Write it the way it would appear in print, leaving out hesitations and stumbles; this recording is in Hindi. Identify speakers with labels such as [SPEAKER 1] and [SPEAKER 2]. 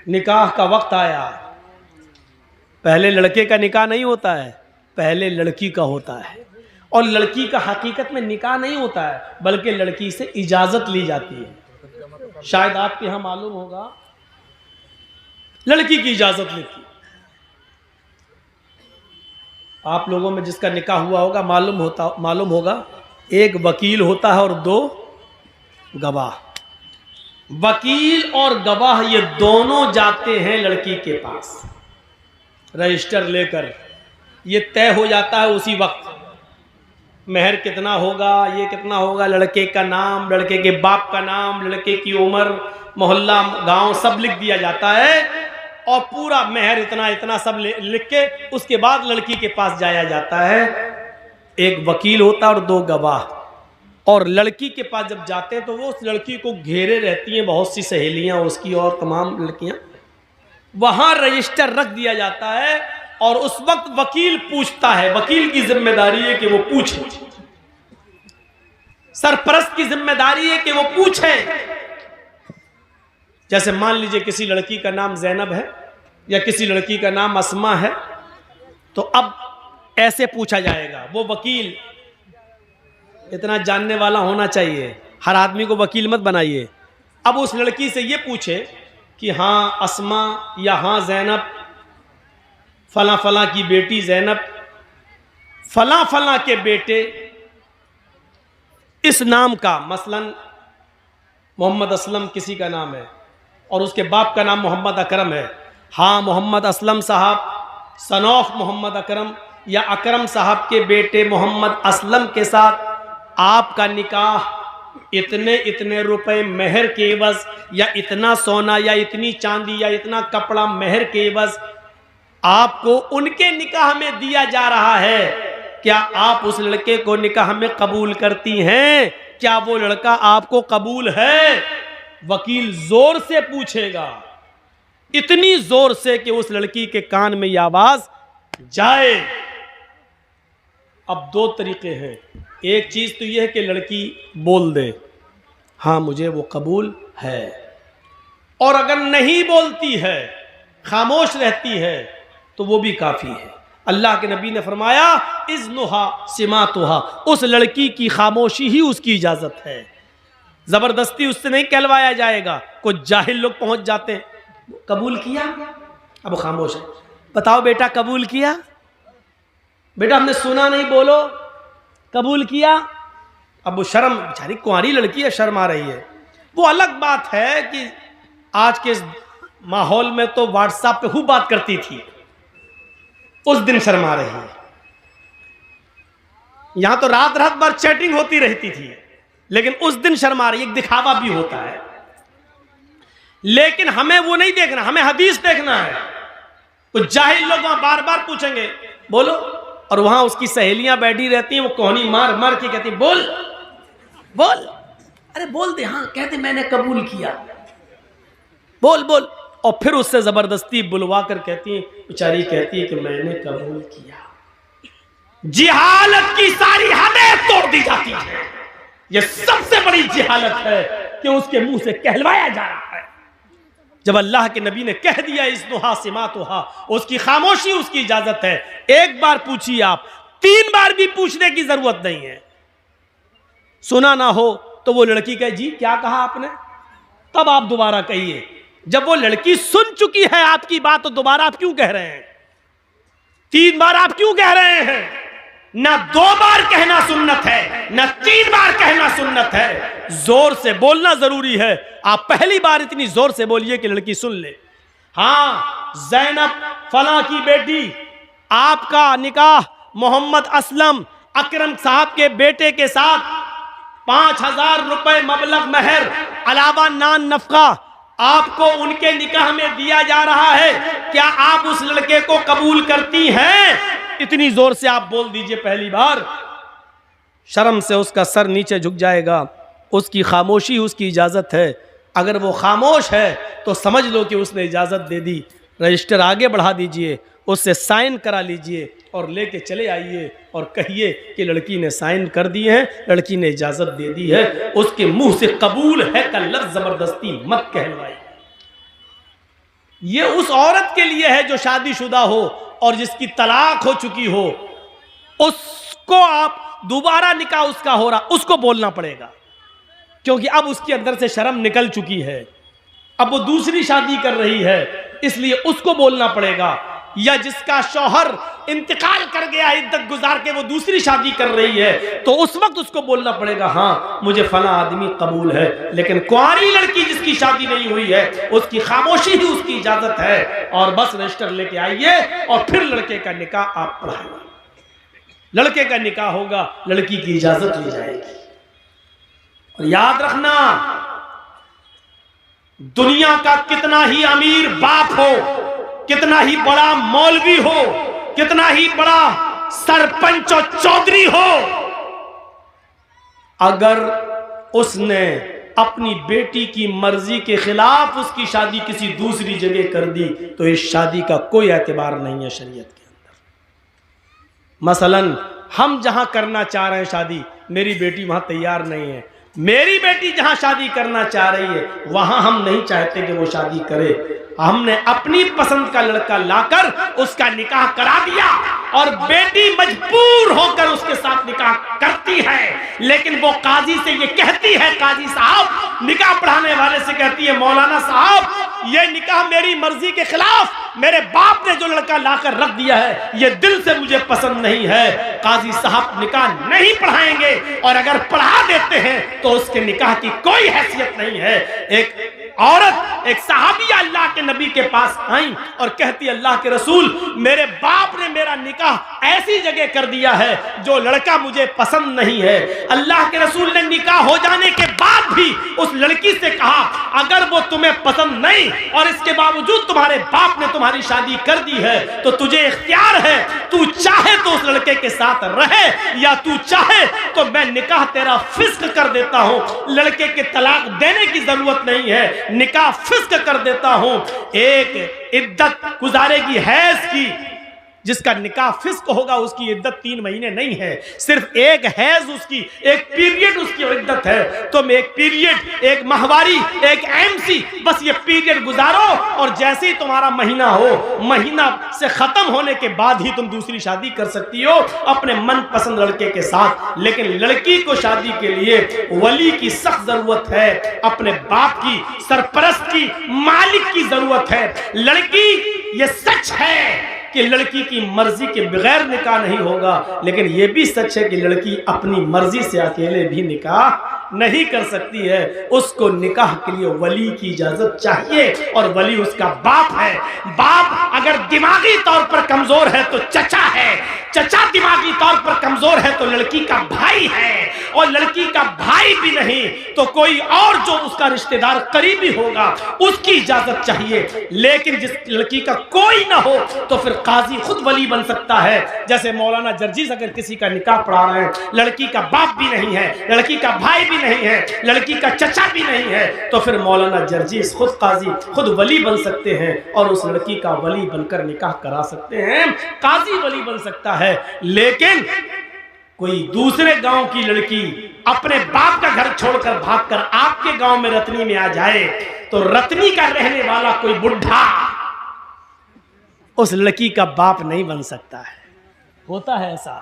[SPEAKER 1] निकाह का वक्त आया। पहले लड़के का निकाह नहीं होता है, पहले लड़की का होता है। और लड़की का हकीकत में निकाह नहीं होता है, बल्कि लड़की से इजाज़त ली जाती है। शायद आपके यहाँ मालूम होगा, लड़की की इजाज़त लेती है। आप लोगों में जिसका निकाह हुआ होगा मालूम होगा, एक वकील होता है और दो गवाह। वकील और गवाह ये दोनों जाते हैं लड़की के पास रजिस्टर लेकर। ये तय हो जाता है उसी वक्त, मेहर कितना होगा, ये कितना होगा, लड़के का नाम, लड़के के बाप का नाम, लड़के की उम्र, मोहल्ला, गांव सब लिख दिया जाता है। और पूरा मेहर इतना इतना सब लिख के उसके बाद लड़की के पास जाया जाता है। एक वकील होता है और दो गवाह। और लड़की के पास जब जाते हैं तो वो उस लड़की को घेरे रहती हैं बहुत सी सहेलियां उसकी और तमाम लड़कियां। वहां रजिस्टर रख दिया जाता है और उस वक्त वकील पूछता है। वकील की जिम्मेदारी है कि वो पूछे, सरपरस्त की जिम्मेदारी है कि वो पूछे। जैसे मान लीजिए किसी लड़की का नाम जैनब है या किसी लड़की का नाम अस्मा है, तो अब ऐसे पूछा जाएगा। वो वकील इतना जानने वाला होना चाहिए, हर आदमी को वकील मत बनाइए। अब उस लड़की से ये पूछे कि हाँ अस्मा या हाँ जैनब, फला फला की बेटी जैनब, फला फला के बेटे इस नाम का, मसलन मोहम्मद असलम किसी का नाम है और उसके बाप का नाम मोहम्मद अकरम है। हाँ मोहम्मद असलम साहब सन ऑफ मोहम्मद अकरम या अकरम साहब के बेटे मोहम्मद असलम के साथ आपका निकाह इतने इतने रुपए मेहर के एवज, या इतना सोना या इतनी चांदी या इतना कपड़ा मेहर के एवज आपको उनके निकाह में दिया जा रहा है। क्या आप उस लड़के को निकाह में कबूल करती हैं? क्या वो लड़का आपको कबूल है? वकील जोर से पूछेगा, इतनी जोर से कि उस लड़की के कान में यह आवाज जाए। अब दो तरीके हैं। एक चीज तो यह है कि लड़की बोल दे हाँ मुझे वो कबूल है, और अगर नहीं बोलती है, खामोश रहती है, तो वो भी काफी है। अल्लाह के नबी ने फरमाया इज़्नुहा सिमातुहा, उस लड़की की खामोशी ही उसकी इजाजत है। जबरदस्ती उससे नहीं कहलवाया जाएगा। कुछ जाहिल लोग पहुंच जाते हैं, कबूल किया, अब वो खामोश है। बताओ बेटा कबूल किया? बेटा हमने सुना नहीं, बोलो कबूल किया। अब वो शर्म, बेचारी कुंवारी लड़की है, शर्म आ रही है। वो अलग बात है कि आज के माहौल में तो व्हाट्सएप पे खूब बात करती थी, उस दिन शर्मा रही है। यहां तो रात रात भर चैटिंग होती रहती थी, लेकिन उस दिन शर्मा रही है। एक दिखावा भी होता है, लेकिन हमें वो नहीं देखना, हमें हदीस देखना है। तो जाहिल लोग वहां बार बार पूछेंगे बोलो, और वहां उसकी सहेलियां बैठी रहती हैं, वो कोहनी मार मार के कहती बोल बोल, अरे बोल दे, हाँ कहते मैंने कबूल किया, बोल बोल। और फिर उससे जबरदस्ती बुलवा कर कहती है, बेचारी कहती है कि मैंने कबूल किया। जिहालत की सारी हदें तोड़ दी जाती है। यह सबसे बड़ी जिहालत है कि उसके मुंह से कहलवाया जा रहा है। जब अल्लाह के नबी ने कह दिया इज़्नुहा सिमातुहा, उसकी खामोशी उसकी इजाजत है। एक बार पूछिए आप, 3 बार भी पूछने की जरूरत नहीं है। सुना ना हो तो वो लड़की कहे जी क्या कहा आपने, तब आप दोबारा कहिए। जब वो लड़की सुन चुकी है आपकी बात, तो दोबारा आप क्यों कह रहे हैं? 3 बार आप क्यों कह रहे हैं? ना 2 बार कहना सुन्नत है, ना 3 बार कहना सुन्नत है। जोर से बोलना जरूरी है। आप पहली बार इतनी जोर से बोलिए कि लड़की सुन ले। हाँ जैनब फला की बेटी, आपका निकाह मोहम्मद असलम अकरम साहब के बेटे के साथ 5000 रुपए मबलग मेहर अलावा नान नफका आपको उनके निकाह में दिया जा रहा है। क्या आप उस लड़के को कबूल करती हैं? इतनी जोर से आप बोल दीजिए पहली बार। शर्म से उसका सर नीचे झुक जाएगा। उसकी खामोशी उसकी इजाजत है। अगर वो खामोश है तो समझ लो कि उसने इजाजत दे दी। रजिस्टर आगे बढ़ा दीजिए, उससे साइन करा लीजिए और लेके चले आइए और कहिए कि लड़की ने साइन कर दिए हैं, लड़की ने इजाजत दे दी है। उसके मुंह से कबूल है का लफ्ज जबरदस्ती मत कहलवाइए। ये उस औरत के लिए है जो शादीशुदा हो और जिसकी तलाक हो चुकी हो, उसको आप दोबारा निकाह उसका हो रहा, उसको बोलना पड़ेगा, क्योंकि अब उसके अंदर से शर्म निकल चुकी है, अब वो दूसरी शादी कर रही है, इसलिए उसको बोलना पड़ेगा। या जिसका शौहर इंतकाल कर गया, इद्दत गुजार के वो दूसरी शादी कर रही है, तो उस वक्त उसको बोलना पड़ेगा हाँ मुझे फला आदमी कबूल है। लेकिन कुंवारी लड़की जिसकी शादी नहीं हुई है, उसकी खामोशी ही उसकी इजाजत है, और बस रजिस्टर लेके आइए और फिर लड़के का निकाह आप पढ़ाइए। लड़के का निकाह होगा, लड़की की इजाजत ली जाएगी। और याद रखना, दुनिया का कितना ही अमीर बाप हो, कितना ही बड़ा मौलवी हो, कितना ही बड़ा सरपंच और चौधरी हो, अगर उसने अपनी बेटी की मर्जी के खिलाफ उसकी शादी किसी दूसरी जगह कर दी, तो इस शादी का कोई एतबार नहीं है शरीयत के अंदर। मसलन हम जहां करना चाह रहे हैं शादी, मेरी बेटी वहां तैयार नहीं है, मेरी बेटी जहां शादी करना चाह रही है वहां हम नहीं चाहते कि वो शादी करे, हमने अपनी पसंद का लड़का लाकर उसका निकाह करा दिया, और बेटी मजबूर होकर उसके साथ निकाह करती है। लेकिन वो काजी से ये कहती है, काजी साहब निकाह पढ़ाने वाले से कहती है, मौलाना साहब ये निकाह मेरी मर्जी के खिलाफ मेरे बाप ने जो लड़का लाकर रख दिया है, ये दिल से मुझे पसंद नहीं है, काजी साहब निकाह नहीं पढ़ाएंगे, और अगर पढ़ा देते हैं तो उसके निकाह की कोई हैसियत नहीं है। एक औरत, एक सहाबिया अल्लाह के नबी के पास आई और कहती, अल्लाह के रसूल मेरे बाप ने मेरा निकाह ऐसी जगह कर दिया है जो लड़का मुझे पसंद नहीं है। अल्लाह के रसूल ने निकाह हो जाने के बाद भी उस लड़की से कहा, अगर वो तुम्हें पसंद नहीं और इसके बावजूद तुम्हारे बाप ने तुम्हारी शादी कर दी है, तो तुझे इख्तियार है, तू चाहे तो उस लड़के के साथ रहे, या तू चाहे तो मैं निकाह तेरा फिस्क कर देता हूं, लड़के के तलाक देने की जरूरत नहीं है, निकाह फिस्क कर देता हूं। एक इद्दत गुजारेगी हैज की, जिसका निकाह फिस्क होगा उसकी इद्दत 3 महीने नहीं है, सिर्फ एक हैज उसकी, एक पीरियड उसकी इद्दत है। तुम एक पीरियड, एक माहवारी, एक एमसी, बस ये पीरियड गुजारो, और जैसे ही तुम्हारा महीना हो, महीना से खत्म होने के बाद ही तुम दूसरी शादी कर सकती हो अपने मनपसंद लड़के के साथ। लेकिन लड़की को शादी के लिए वली की सख्त जरूरत है, अपने बाप की, सरपरस्त की, मालिक की जरूरत है। लड़की, ये सच है कि लड़की की मर्जी के बगैर निकाह नहीं होगा, लेकिन यह भी सच है कि लड़की अपनी मर्जी से अकेले भी निकाह नहीं कर सकती है, उसको निकाह के लिए वली की इजाजत चाहिए, और वली उसका बाप है। बाप अगर दिमागी तौर पर कमजोर है तो चचा है, चचा दिमागी तौर पर कमजोर है तो लड़की का भाई है, और लड़की का भाई भी नहीं तो कोई और जो उसका रिश्तेदार करीबी होगा उसकी इजाजत चाहिए। लेकिन जिस लड़की का कोई ना हो तो फिर काजी खुद वली बन सकता है। जैसे मौलाना जर्जीस अगर किसी का निकाह पढ़ा रहे हैं, लड़की का बाप भी नहीं है, लड़की का भाई भी नहीं है, लड़की का चचा भी नहीं है, तो फिर मौलाना जर्जीस खुद काजी, खुद वली बन सकते हैं और उस लड़की का वली बनकर निकाह करा सकते हैं, काजी वली बन सकता है। लेकिन कोई दूसरे गांव की लड़की अपने बाप का घर छोड़कर भागकर आपके गांव में रतनी में आ जाए, तो रतनी का रहने वाला कोई बुढ़ा उस लड़की का बाप नहीं बन सकता है। होता है ऐसा।